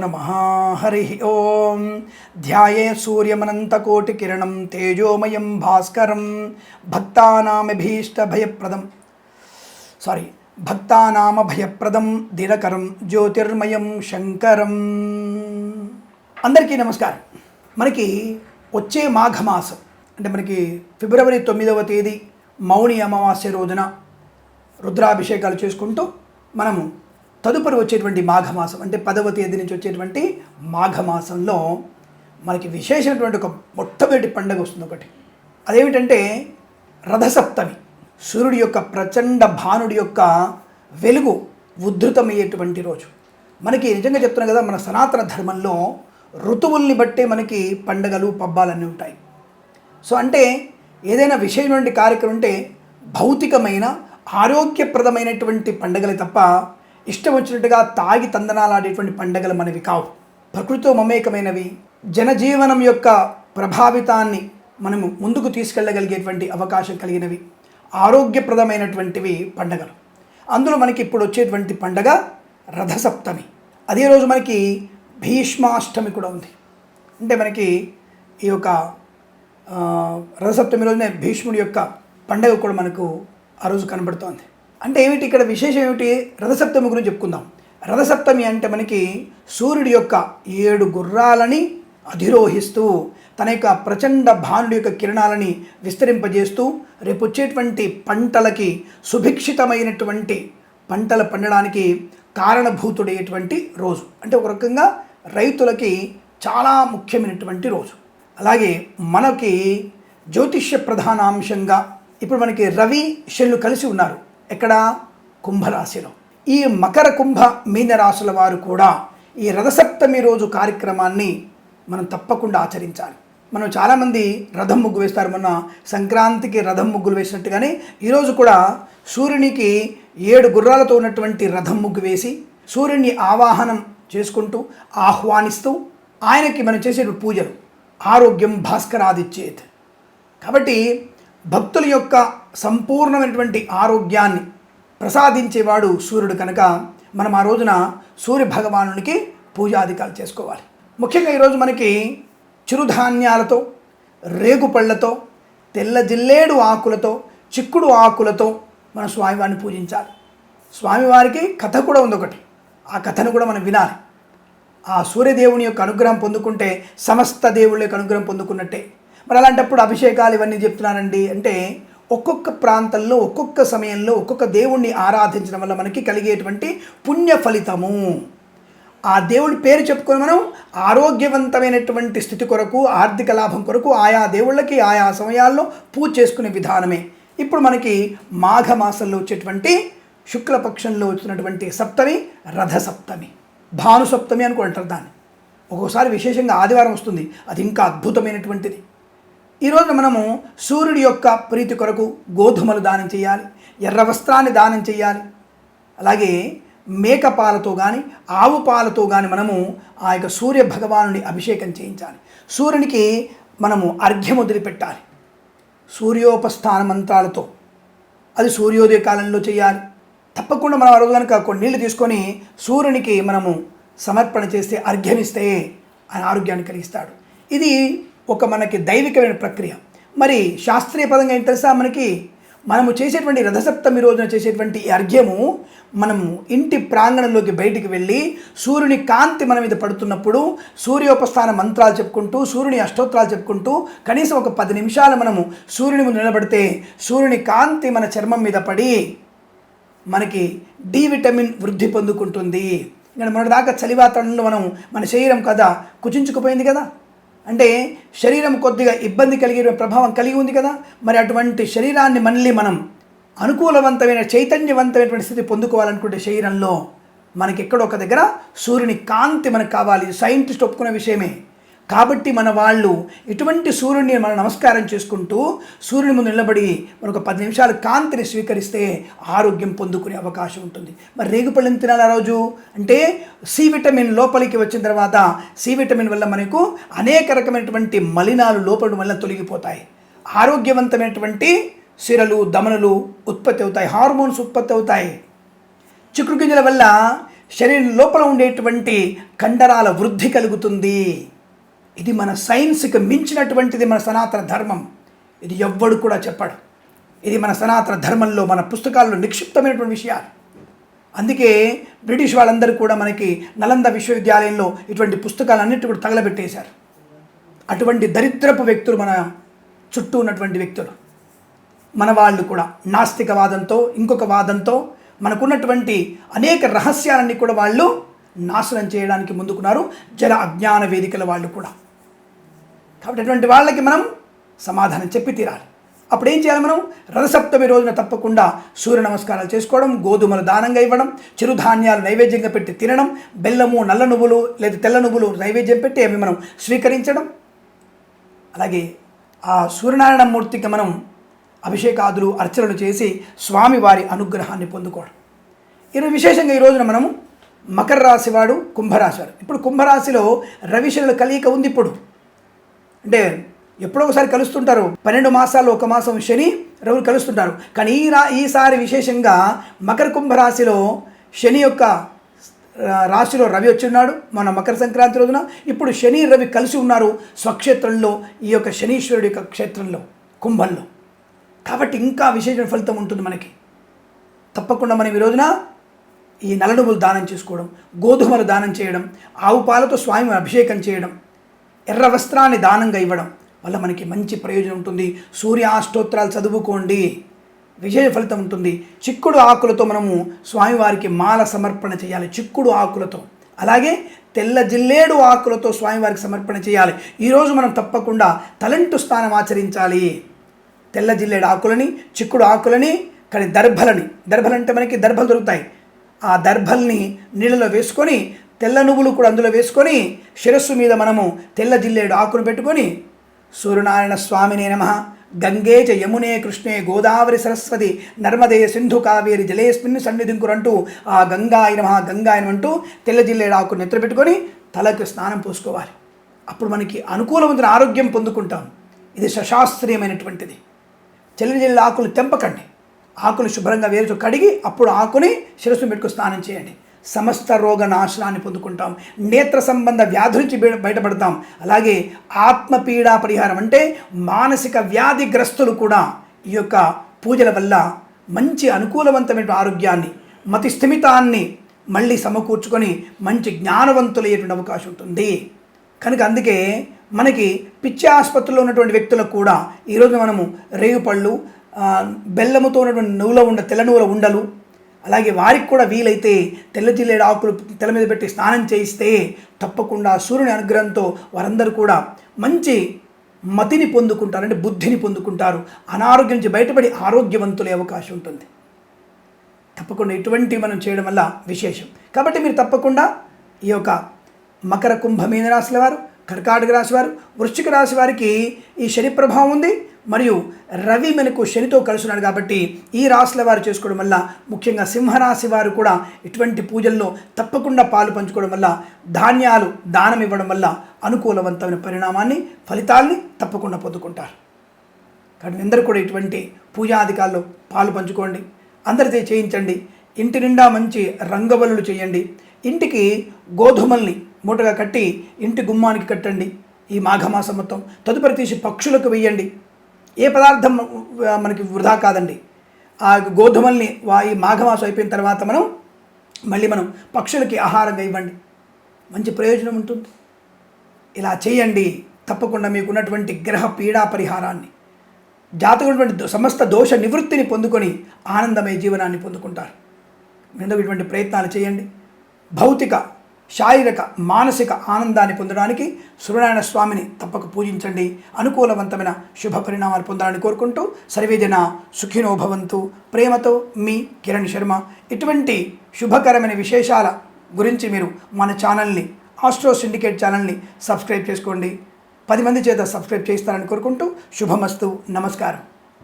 నమః. హరి ఓం. ధ్యాయే సూర్యమనంతకోటికిరణం తేజోమయం భాస్కరం భక్తానామభయప్రదం దినకరం జ్యోతిర్మయం శంకరం. అందరికీ నమస్కారం. మనకి వచ్చే మాఘమాసం అంటే మనకి ఫిబ్రవరి 9వ తేదీ మౌని అమావాస్య రోజున రుద్రాభిషేకాలు చేసుకుంటూ మనము తదుపరి వచ్చేటువంటి మాఘమాసం అంటే 10వ తేదీ నుంచి వచ్చేటువంటి మాఘమాసంలో మనకి విశేషమైనటువంటి ఒక మొట్టమొదటి పండుగ వస్తుంది. ఒకటి అదేమిటంటే రథసప్తమి. సూర్యుడి యొక్క ప్రచండ భానుడి యొక్క వెలుగు ఉద్ధృతమయ్యేటువంటి రోజు. మనకి నిజంగా చెప్తున్నాం కదా, మన సనాతన ధర్మంలో ఋతువుల్ని బట్టే మనకి పండుగలు పబ్బాలన్నీ ఉంటాయి. సో అంటే ఏదైనా విశేషమైన కార్యక్రమం ఉంటే భౌతికమైన ఆరోగ్యప్రదమైనటువంటి పండుగలే తప్ప ఇష్టం వచ్చినట్టుగా తాగి తందనాలాడేటువంటి పండుగలు మనవి కావు. ప్రకృతితో మమేకమైనవి, జనజీవనం యొక్క ప్రభావితాన్ని మనము ముందుకు తీసుకెళ్ళగలిగేటువంటి అవకాశం కలిగినవి, ఆరోగ్యప్రదమైనటువంటివి పండుగలు. అందులో మనకి ఇప్పుడు వచ్చేటువంటి పండుగ రథసప్తమి. అదే రోజు మనకి భీష్మాష్టమి కూడా ఉంది. అంటే మనకి ఈ యొక్క రథసప్తమి రోజునే భీష్ముడి యొక్క పండుగ కూడా మనకు ఆ రోజు కనబడుతోంది. అంటే ఏమిటి ఇక్కడ విశేషం ఏమిటి? రథసప్తమి గురించి చెప్పుకుందాం. రథసప్తమి అంటే మనకి సూర్యుడి యొక్క 7 గుర్రాలని అధిరోహిస్తూ తన యొక్క ప్రచండ భానుడి యొక్క కిరణాలని విస్తరింపజేస్తూ రేపు వచ్చేటువంటి పంటలకి సుభిక్షితమైనటువంటి పంటలు పండడానికి కారణభూతుడయ్యేటువంటి రోజు. అంటే ఒక రకంగా రైతులకి చాలా ముఖ్యమైనటువంటి రోజు. అలాగే మనకి జ్యోతిష్య ప్రధానాంశంగా ఇప్పుడు మనకి రవి శనులు కలిసి ఉన్నారు. ఎక్కడ? కుంభరాశిలో. ఈ మకర కుంభ మీన రాశుల వారు కూడా ఈ రథసప్తమి రోజు కార్యక్రమాన్ని మనం తప్పకుండా ఆచరించాలి. మనం చాలామంది రథం ముగ్గు వేస్తారు. మొన్న సంక్రాంతికి రథం ముగ్గులు వేసినట్టుగానే ఈరోజు కూడా సూర్యునికి 7 గుర్రాలతో ఉన్నటువంటి రథం ముగ్గు వేసి సూర్యుని ఆవాహనం చేసుకుంటూ ఆహ్వానిస్తూ ఆయనకి మనం చేసే పూజలు ఆరోగ్యం భాస్కరాదిచ్చేత్. కాబట్టి భక్తుల యొక్క సంపూర్ణమైనటువంటి ఆరోగ్యాన్ని ప్రసాదించేవాడు సూర్యుడు కనుక మనం ఆ రోజున సూర్య భగవానునికి పూజాధికాలు చేసుకోవాలి. ముఖ్యంగా ఈరోజు మనకి చిరుధాన్యాలతో, రేగుపళ్ళతో, తెల్ల జిల్లేడు ఆకులతో, చిక్కుడు ఆకులతో మన స్వామివారిని పూజించాలి. స్వామివారికి కథ కూడా ఉంది ఒకటి. ఆ కథను కూడా మనం వినాలి. ఆ సూర్యదేవుని యొక్క అనుగ్రహం పొందుకుంటే సమస్త దేవుళ్ళ యొక్క అనుగ్రహం పొందుకున్నట్టే. మరి అలాంటప్పుడు అభిషేకాలు ఇవన్నీ చెప్తున్నారండి అంటే ఒక్కొక్క ప్రాంతంలో ఒక్కొక్క సమయంలో ఒక్కొక్క దేవుణ్ణి ఆరాధించడం వల్ల మనకి కలిగేటువంటి పుణ్య ఫలితము. ఆ దేవుడి పేరు చెప్పుకొని మనం ఆరోగ్యవంతమైనటువంటి స్థితి కొరకు, ఆర్థిక లాభం కొరకు ఆయా దేవుళ్ళకి ఆయా సమయాల్లో పూజ చేసుకునే విధానమే. ఇప్పుడు మనకి మాఘమాసంలో వచ్చేటువంటి శుక్లపక్షంలో వచ్చినటువంటి సప్తమి రథసప్తమి, భానుసప్తమి అని కూడా అంటారు దాన్ని. ఒక్కోసారి విశేషంగా ఆదివారం వస్తుంది, అది ఇంకా అద్భుతమైనటువంటిది. ఈరోజు మనము సూర్యుడి యొక్క ప్రీతి కొరకు గోధుమలు దానం చేయాలి, ఎర్ర వస్త్రాన్ని దానం చేయాలి. అలాగే మేక పాలతో కానీ ఆవు పాలతో కానీ మనము ఆ యొక్క సూర్య భగవానుని అభిషేకం చేయించాలి. సూర్యునికి మనము అర్ఘ్యం వదిలిపెట్టాలి సూర్యోపస్థాన మంత్రాలతో. అది సూర్యోదయ కాలంలో చేయాలి. తప్పకుండా మనం ఆ రోజు కనుక కొన్ని నీళ్లు తీసుకొని సూర్యునికి మనము సమర్పణ చేస్తే, అర్ఘ్యమిస్తే ఆయన ఆరోగ్యాన్ని కలిగిస్తాడు. ఇది ఒక మనకి దైవికమైన ప్రక్రియ. మరి శాస్త్రీయ పదంగా ఏం తెలుసా, మనము చేసేటువంటి రథసప్తమి రోజున చేసేటువంటి ఈ అర్ఘ్యము మనము ఇంటి ప్రాంగణంలోకి బయటికి వెళ్ళి సూర్యుని కాంతి మన మీద పడుతున్నప్పుడు సూర్యోపస్థాన మంత్రాలు చెప్పుకుంటూ, సూర్యుని అష్టోత్తరాలు చెప్పుకుంటూ కనీసం ఒక 10 నిమిషాలు మనము సూర్యుని ముందు నిలబడితే సూర్యుని కాంతి మన చర్మం మీద పడి మనకి డి విటమిన్ వృద్ధి పొందుకుంటుంది. ఇంకా మొన్నటిదాకా చలి వాతావరణంలో మన శరీరం కదా కుచించుకుపోయింది కదా, అంటే శరీరం కొద్దిగా ఇబ్బంది కలిగే ప్రభావం కలిగి ఉంది కదా. మరి అటువంటి శరీరాన్ని మళ్ళీ మనం అనుకూలవంతమైన చైతన్యవంతమైనటువంటి స్థితి పొందుకోవాలనుకుంటే శరీరంలో మనకి ఎక్కడో ఒక దగ్గర సూర్యుని కాంతి మనకు కావాలి. సైంటిస్ట్ ఒప్పుకునే విషయమే. కాబట్టి మన వాళ్ళు ఇటువంటి సూర్యుడిని మనం నమస్కారం చేసుకుంటూ సూర్యుని ముందు నిలబడి మనకు 10 నిమిషాలు కాంతిని స్వీకరిస్తే ఆరోగ్యం పొందుకునే అవకాశం ఉంటుంది. మరి రేగుపళ్ళని తినాలి ఆ రోజు అంటే సి విటమిన్ లోపలికి వచ్చిన తర్వాత సి విటమిన్ వల్ల మనకు అనేక రకమైనటువంటి మలినాలు లోపల వల్ల తొలగిపోతాయి. ఆరోగ్యవంతమైనటువంటి సిరలు, దమనులు ఉత్పత్తి అవుతాయి, హార్మోన్స్ ఉత్పత్తి అవుతాయి. చిక్కుడు గింజల వల్ల శరీరం లోపల ఉండేటువంటి కండరాల వృద్ధి కలుగుతుంది. ఇది మన సైన్స్కి మించినటువంటిది మన సనాతన ధర్మం. ఇది ఎవ్వడు కూడా చెప్పడు. ఇది మన సనాతన ధర్మంలో మన పుస్తకాల్లో నిక్షిప్తమైనటువంటి విషయాలు. అందుకే బ్రిటిష్ వాళ్ళందరూ కూడా మనకి నలంద విశ్వవిద్యాలయంలో ఇటువంటి పుస్తకాలన్నిటి కూడా తగలబెట్టేశారు. అటువంటి దరిద్రపు వ్యక్తులు మన చుట్టూ ఉన్నటువంటి వ్యక్తులు. మన వాళ్ళు కూడా నాస్తికవాదంతో ఇంకొక వాదంతో మనకున్నటువంటి అనేక రహస్యాలన్నీ కూడా వాళ్ళు నాశనం చేయడానికి ముందుకున్నారు. జన అజ్ఞాన వేదికల వాళ్ళు కూడా. కాబట్టి అటువంటి వాళ్ళకి మనం సమాధానం చెప్పి తీరాలి. అప్పుడు ఏం చేయాలి? మనం రథసప్తమి రోజున తప్పకుండా సూర్య నమస్కారాలు చేసుకోవడం, గోధుమలు దానంగా ఇవ్వడం, చిరుధాన్యాలు నైవేద్యంగా పెట్టి తినడం, బెల్లము, నల్ల నువ్వులు లేదా తెల్ల నువ్వులు నైవేద్యం పెట్టి అవి మనం స్వీకరించడం. అలాగే ఆ సూర్యనారాయణ మూర్తికి మనం అభిషేకాదులు అర్చనలు చేసి స్వామివారి అనుగ్రహాన్ని పొందుకోవడం. ఈరోజు విశేషంగా ఈ రోజున మనము మకర రాశి వాడు, కుంభరాశి వాడు. ఇప్పుడు కుంభరాశిలో రవిశనుల కలయిక ఉంది. ఇప్పుడు అంటే ఎప్పుడో ఒకసారి కలుస్తుంటారు. 12 మాసాల్లో ఒక మాసం శని రవులు కలుస్తుంటారు. కానీ ఈసారి విశేషంగా మకర కుంభరాశిలో శని యొక్క రాశిలో రవి వచ్చి ఉన్నాడు మన మకర సంక్రాంతి రోజున. ఇప్పుడు శని రవి కలిసి ఉన్నారు స్వక్షేత్రంలో, ఈ యొక్క శనీశ్వరుడి యొక్క క్షేత్రంలో కుంభంలో. కాబట్టి ఇంకా విశేషమైన ఫలితం ఉంటుంది మనకి. తప్పకుండా మనం ఈ రోజున ఈ నల్లనువ్వులు దానం చేసుకోవడం, గోధుమలు దానం చేయడం, ఆవు పాలతో స్వామి అభిషేకం చేయడం, ఎర్ర వస్త్రాన్ని దానంగా ఇవ్వడం వల్ల మనకి మంచి ప్రయోజనం ఉంటుంది. సూర్యాష్టోత్తరాలు చదువుకోండి, విశేష ఫలితం ఉంటుంది. చిక్కుడు ఆకులతో మనము స్వామివారికి మాల సమర్పణ చేయాలి. చిక్కుడు ఆకులతో, అలాగే తెల్ల జిల్లేడు ఆకులతో స్వామివారికి సమర్పణ చేయాలి. ఈరోజు మనం తప్పకుండా తలంటు స్నానం ఆచరించాలి. తెల్ల జిల్లేడు ఆకులని, చిక్కుడు ఆకులని, కానీ దర్భలంటే మనకి దర్భలు దొరుకుతాయి. ఆ దర్భల్ని నీళ్ళలో వేసుకొని, తెల్ల నువ్వులు కూడా అందులో వేసుకొని, శిరస్సు మీద మనము తెల్ల జిల్లేడు ఆకును పెట్టుకొని సూర్యనారాయణ స్వామినే నమః, గంగే చ యమునే కృష్ణే గోదావరి సరస్వతి నర్మదే సింధు కావేరి జలేస్మిన్ సన్నిధింకురంటూ ఆ గంగాయ నమః గంగాయ అంటూ తెల్ల జిల్లేడు ఆకును నెత్తిన పెట్టుకొని తలకు స్నానం పోసుకోవాలి. అప్పుడు మనకి అనుకూలమైన ఆరోగ్యం పొందుకుంటాం. ఇది సశాస్త్రీయమైనటువంటిది. తెల్ల జిల్లేడు ఆకులు తెంపకండి. ఆకులు శుభ్రంగా వేరు కడిగి అప్పుడు ఆకుని శిరస్సు పెట్టుకుని స్నానం చేయండి. సమస్త రోగ నాశనాన్ని పొందుకుంటాం. నేత్ర సంబంధ వ్యాధుల నుంచి బయటపడతాం. అలాగే ఆత్మపీడా పరిహారం అంటే మానసిక వ్యాధిగ్రస్తులు కూడా ఈ యొక్క పూజల వల్ల మంచి అనుకూలవంతమైన ఆరోగ్యాన్ని, మతి స్థిమితాన్ని మళ్ళీ సమకూర్చుకొని మంచి జ్ఞానవంతులయ్యేటువంటి అవకాశం ఉంటుంది. కనుక అందుకే మనకి పిచ్చి ఆసుపత్రిలో ఉన్నటువంటి వ్యక్తులకు కూడా ఈరోజు మనము రేగుపళ్ళు, బెల్లముతో ఉన్నటువంటి నువ్వుల తెల్ల నువ్వుల ఉండలు, అలాగే వారికి కూడా వీలైతే తెల్ల జిల్లేడు ఆకులు తెల మీద పెట్టి స్నానం చేయిస్తే తప్పకుండా సూర్యుని అనుగ్రహంతో వారందరూ కూడా మంచి మతిని పొందుకుంటారు, అంటే బుద్ధిని పొందుకుంటారు. అనారోగ్యం నుంచి బయటపడి ఆరోగ్యవంతులే అవకాశం ఉంటుంది. తప్పకుండా ఇటువంటి మనం చేయడం వల్ల విశేషం. కాబట్టి మీరు తప్పకుండా ఈ యొక్క మకర కుంభ మీన రాశుల వారు, కర్కాటక రాశి వారు, వృశ్చిక రాశి వారికి ఈ శని ప్రభావం ఉంది. మరియు రవి మనకు శనితో కలుసున్నాడు కాబట్టి ఈ రాశుల వారు చేసుకోవడం వల్ల, ముఖ్యంగా సింహరాశి వారు కూడా ఇటువంటి పూజల్లో తప్పకుండా పాలు పంచుకోవడం వల్ల, ధాన్యాలు దానం ఇవ్వడం వల్ల అనుకూలవంతమైన పరిణామాన్ని, ఫలితాల్ని తప్పకుండా పొందుకుంటారు. కాబట్టి అందరూ కూడా ఇటువంటి పూజాధికాల్లో పాలు పంచుకోండి, అందరితో చేయించండి. ఇంటి నిండా మంచి రంగవల్లులు చేయండి. ఇంటికి గోధుమల్ని మూటగా కట్టి ఇంటి గుమ్మానికి కట్టండి ఈ మాఘమాసం మొత్తం. తదుపరి తీసి పక్షులకు వేయండి. ఏ పదార్థం మనకి వృధా కాదండి. ఆ గోధుమల్ని ఈ మాఘమాసం అయిపోయిన తర్వాత మనం పక్షులకి ఆహారంగా ఇవ్వండి. మంచి ప్రయోజనం ఉంటుంది. ఇలా చేయండి. తప్పకుండా మీకున్నటువంటి గ్రహ పీడా పరిహారాన్ని, జాతకున్నటువంటి సమస్త దోష నివృత్తిని పొందుకొని ఆనందమయ జీవనాన్ని పొందుకుంటారు. మీరు ఇటువంటి ప్రయత్నాలు చేయండి. భౌతిక, శారీరక, మానసిక ఆనందాన్ని పొందడానికి సూర్యనారాయణ స్వామిని తప్పక పూజించండి. అనుకూలవంతమైన శుభ పరిణామాలు పొందాలని కోరుకుంటూ సర్వేజన సుఖినో భవంతు. ప్రేమతో మీ కిరణ్ శర్మ. ఇటువంటి శుభకరమైన విశేషాల గురించి మీరు మన ఛానల్ని, ఆస్ట్రో సిండికేట్ ఛానల్ని సబ్స్క్రైబ్ చేసుకోండి. 10 మంది చేత సబ్స్క్రైబ్ చేస్తారని కోరుకుంటూ శుభమస్తు. నమస్కారం.